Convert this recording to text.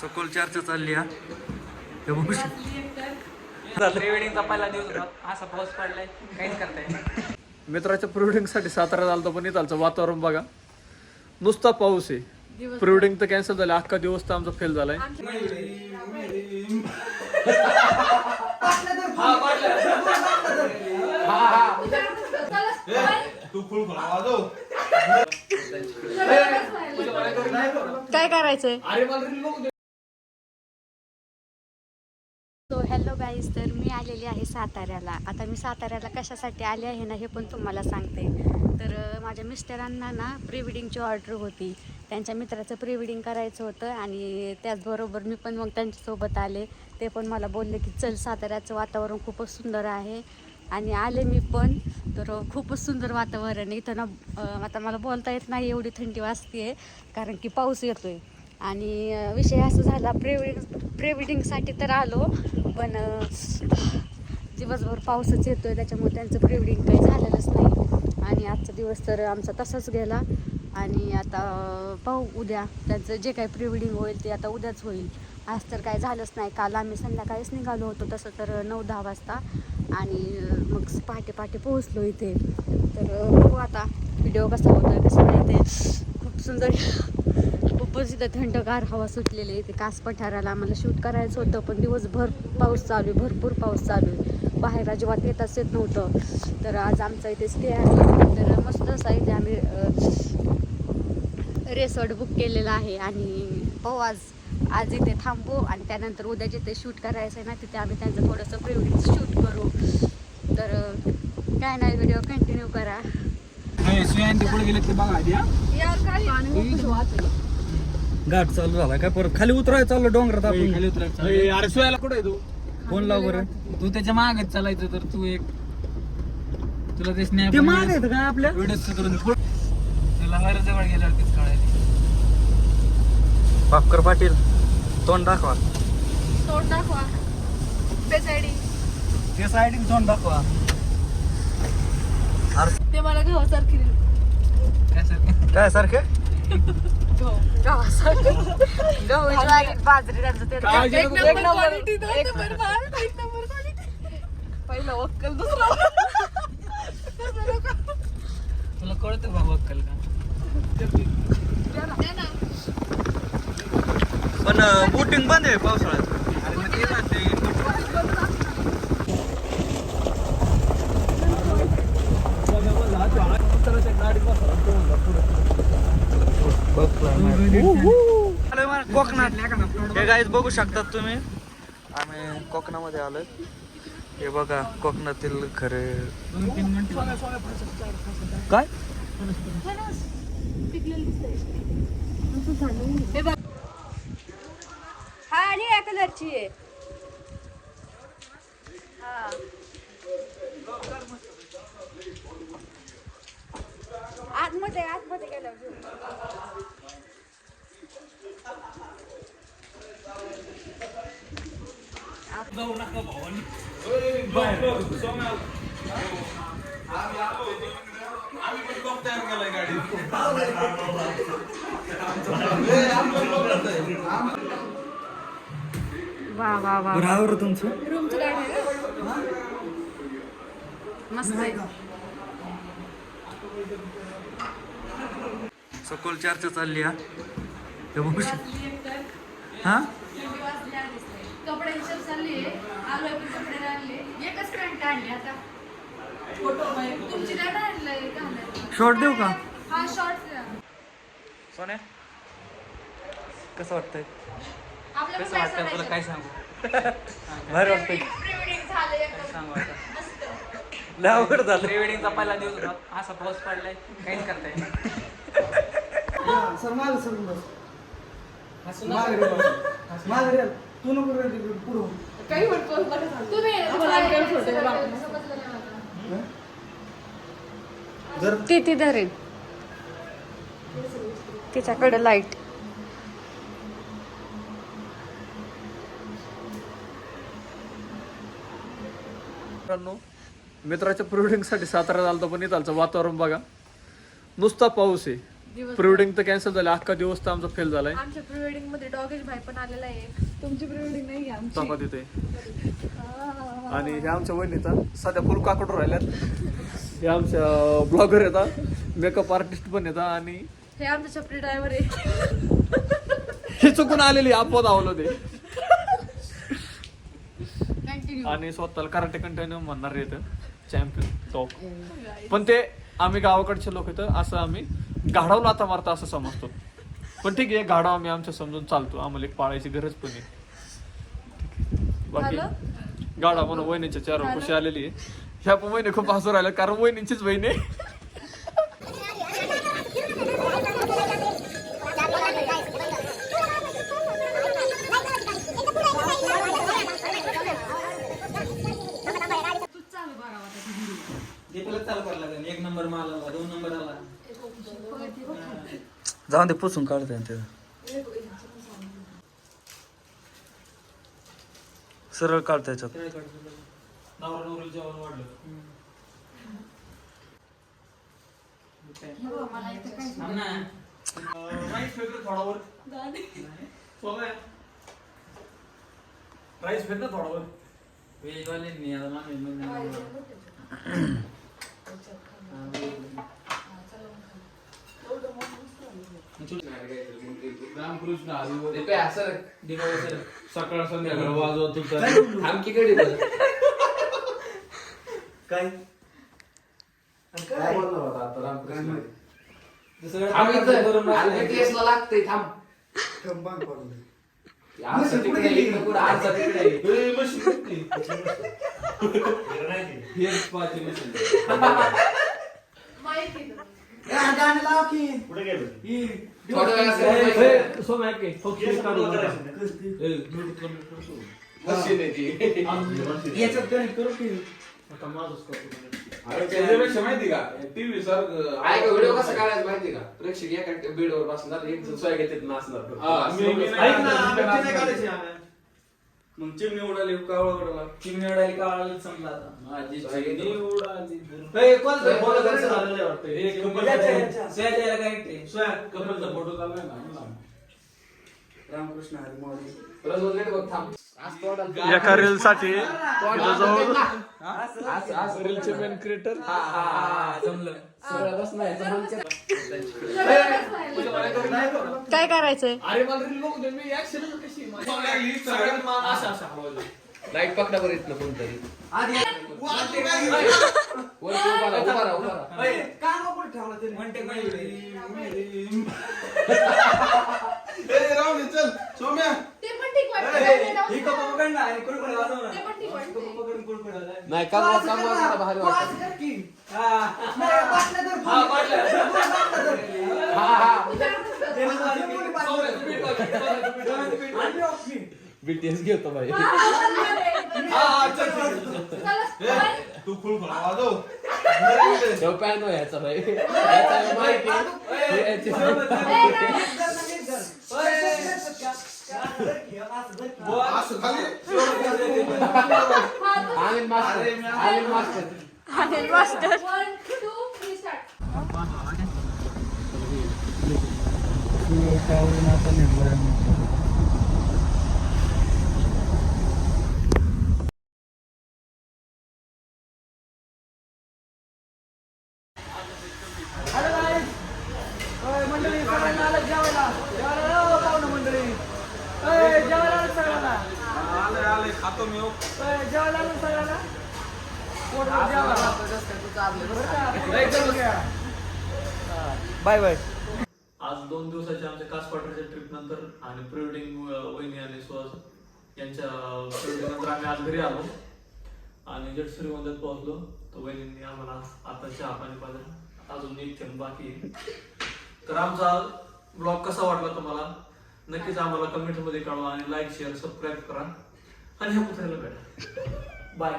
सखोल चर्चा चालली हा. प्री-वेडिंगचा पहिला दिवस होता, असा पाऊस पडलाय, काहीच करताय नाही. मित्राच्या प्रिवेडिंगसाठी सातारा झालं पण इथालचं वातावरण बघा, नुसता पाऊस आहे. प्रिवेडिंग तर कॅन्सल झालं, अख्खा दिवस तर आमचा फेल झालाय. काय करायचंय? सो हॅलो गाईज, तर मी आलेली आहे साताऱ्याला. आता मी साताऱ्याला कशासाठी आले आहे ना हे पण तुम्हाला सांगते. तर माझ्या मिस्टरांना ना प्री वेडिंगची ऑर्डर होती, त्यांच्या मित्राचं प्री वेडिंग करायचं होतं आणि त्याचबरोबर मी पण मग त्यांच्यासोबत आले. ते पण मला बोलले की चल, साताऱ्याचं वातावरण खूपच सुंदर आहे. आणि आले मी पण, तर खूपच सुंदर वातावरण आहे इथं ना. आता मला बोलता येत नाही, एवढी थंडी वाजते आहे कारण की पाऊस येतो आहे. आणि विषय असा झाला, प्री वेडिंगसाठी तर आलो पण दिवसभर पाऊसच येतो आहे, त्याच्यामुळे त्यांचं प्री वेडिंग काही झालेलंच नाही. आणि आजचा दिवस तर आमचा तसाच गेला. आणि आता पाहू उद्या त्यांचं जे काही प्री वेडिंग होईल ते आता उद्याच होईल. आज तर काय झालंच नाही. काल आम्ही संध्याकाळीच निघालो होतो, तसं तर 9-10 वाजता, आणि मग पहाटे पोहोचलो इथे. तर बघू आता व्हिडिओ कसा होतो आहे कसं नाही ते. खूप सुंदर, खूपच इथं थंडगार हवा सुटलेली आहे. ते कास पठाराला आम्हाला शूट करायचं होतं, पण दिवसभर पाऊस चालू आहे, भरपूर पाऊस चालू आहे, बाहेर अजिबात येताच येत नव्हतं. तर आज आमचा इथे स्टे आहे. तर मस्त असा इथे आम्ही रिसॉर्ट बुक केलेला आहे. आणि पाहू आज इथे थांबू आणि त्यानंतर उद्या जिथे शूट करायचं आहे ना तिथे आम्ही त्यांचं थोडंसं प्री वेडिंग शूट करू. तर काय नाही, व्हिडिओ कंटिन्यू करा. पुढे गेले ते बघा आधी. घाट चालू झाला काय, परत खाली उतरायला चाललो डोंगरात आपण. खाली उतरायचं. अरे सोयाला कुठे आहे तू? फोन लाव बरं. तू त्याच्या मागच चालायचं, तर तू एक तुला ते स्नॅप ते माग आहेत का आपल्या? व्हिडिओ करून तुला हर जवळ गेल्यावरतीच कळायचं. भापकर पाटील, तोंड दाखवा. तोंड दाखवा. ते साईडिंग तोंड दाखवा. ते मला गव्हासारखी काय सारखे? बाजरी त्यांचं ते पहिलं वक्कल, दुसरं तुला कळतं बाबा अक्कल का? पण बोटिंग बंद आहे पावसाळ्यात. अरे मग ते राहते. कोकणात हे गाईज बघू शकतात तुम्ही, आम्ही कोकणामध्ये आलोय. हे बघा कोकणातील खरे 2-3 मिनिटं काय हा निळ्या कलरची आहे. हा आतमध्ये गेलं. जाऊ नका भावानी. वा बरोबर तुमचं रूमचं गाडी आहे ना, मस्त आहे. सखोल चर्चा चालली हा. हे बघू हा. कपड्यांची चालली आहे. आलोय पण कपडे राहिले. एकच पॅन्ट आणली आता. फोटो तुमची काय आणलंय? शॉर्ट देऊ का? हा शॉर्ट द्या. सोन्या कसं वाटतंय? आपल्याला कसं वाटतं तुला, काय सांगू? भारी वाटतंय. प्री-वेडिंग झालं एकदम सांगू आता. मस्त. लय अवघड झालं. प्री-वेडिंगचा पहिला दिवस होता, असा पाऊस पडलाय, काहीच करताय नाही. सर माझं सर बस हसू माझं नका. रे माझं रे तू नको रे पुढं काही म्हणतो तुम्ही समजलं नाही मला. जर ती धरेन तिच्याकडे लाईट. मित्राच्या प्रिवेडिंगसाठी सातारा झालं पण इथालचं वातावरण बघा, नुसता पाऊस आहे. प्री-वेडिंग तर कॅन्सल झालं, अख्खा दिवस तर आमचा फेल झालाय. आमच्या प्री वेडिंग मध्ये डॉगेश भाई पण आलेला आहे. तुमची प्री वेडिंग नाही आहे आमची. तपा तिथे. आणि हे आमच्या वहिनीचा सध्या फुल काकडून राहिल्यात. हे आमच्या ब्लॉगर येतात, मेकअप आर्टिस्ट पण येतात. आणि हे आमचे छपरी ड्रायव्हर आहे. हे चुकून आलेली आपद आवलं ते. आणि स्वतःला कराटे कंटिन्यू म्हणणार येतं चॅम्पियन टॉप. पण ते आम्ही गावाकडचे लोक येतं, असं आम्ही गाढवला आता मारता असं समजतो. पण ठीक आहे, गाढव आम्ही आमच्या समजून चालतो, आम्हाला एक पाळायची गरज पण आहे. बाकी गाढा म्हणून वहिनीच्या चार खुशी आलेली आहे. ह्या पण वहिनी खूप हसू राहिल्या कारण वहिनीचीच बहीण आहे. एक नंबर माल आला, 2 नंबर आला. जाऊन ते पुसून काढताय ते सरळ काढता याच्यात. नवरा नवरी जेवण वाढलं. थांब ना. राईस फेक ना थोडावर. राईस फेक ना थोडावर. वेजवाल्यांनी आता मागे रामकृष्ण हरी सर सकाळ संध्याकाळ वाजवत होता. आमकीकडे काय काय बोलला होता आता रामकृष्ण? लागतंय. थांब. कंबांग पडलं. आमचं तिकडे इकडे कुठं आमचं तिकडे. ए, मशीन कुठली? हेच पाहते मशीन. गाणं लाव की. कुठे गेलो ही थोडं वेळाचं सोम आहे की मशीन आहे ती. याच्यात कनेक्ट करू की. आता माझंच करतो. अरे त्याच्यापेक्षा माहिती का टीव्ही सारखं ऐक व्हिडिओ कसा काढायचा माहिती का? प्रेक्षक एका बेडवर बसणार, एक जण सोय घेतात नाचणार. ऐक ना, आम्ही ते नाही काढायचे आम्ही. मग चिमणी उडाली कावळा उडाला. चिमणी उडाली काढायला संपला आता. माझी चिमणी उडाली. ए, कोणतं फोटो झालेलं आहे वाटतं. हे याच्या. सोयाला काय ते कपलचा फोटो चाललाय ना. रामकृष्ण हरी माऊली. रोज लेट बघ. थांब. आज तोंडाला एका रील साठी जवळ रीलचे मेन क्रिएटर जमलं. सगळं बसणार काय करायचंय? अरे मला रील बघू दे, मी ऍक्शन कशी सगळ्यात मान असा लाईट पकडा बरं इथनं कोणतरी. आधी वर उभा राहा. ए, काम आपण ठेवलं ते राहून चल सोम्या. ते पण ठीक वाटतं. ही कप पकड ना आणि कुरकुरे वाजव ना. ते पण ठीक वाटतं. कप पकडून कुरकुरे वाजव. नाही काल जरा भारी वाज वाटतं. कर की. नाही, बाटल्या धर. बाटल्या धर. आणि ऑफ की. बीटीएस घेतो भाई. तू फुल वाजव. तो पॅन याचा भाई. याचा माहिती. असं खाली. आमिर मास्टर. आमिर मास्टर. आणि मास्टर 1, 2, 3 स्टार्ट. मंडळी सगळ्यांना आलं जेवायला. जेवायला या पाहुणे मंडळी. जेवायला आलं सगळ्यांना. आले खातो मी. जेवायला आलं सगळ्यांना. पोटभर जेवा. एकदम घ्या. Bye bye. आज 2 दिवसाच्या आमच्या कासपाटरच्या ट्रिप नंतर आणि प्री-वेडिंग वहिनी आणि सुहास यांच्या प्री-वेडिंग नंतर आम्ही आज घरी आलो आणि जट श्रीमंदिरात पोहोचलो. तर वहिनींनी आम्हाला आता चहा पाणी पाहिजे, अजून एक थेंब बाकी आहे. तर आमचा ब्लॉग कसा वाटला तुम्हाला नक्कीच आम्हाला कमेंट मध्ये कळवा आणि लाईक शेअर सबस्क्राईब करा आणि ह्या कुत्र्याला भेटा. बाय.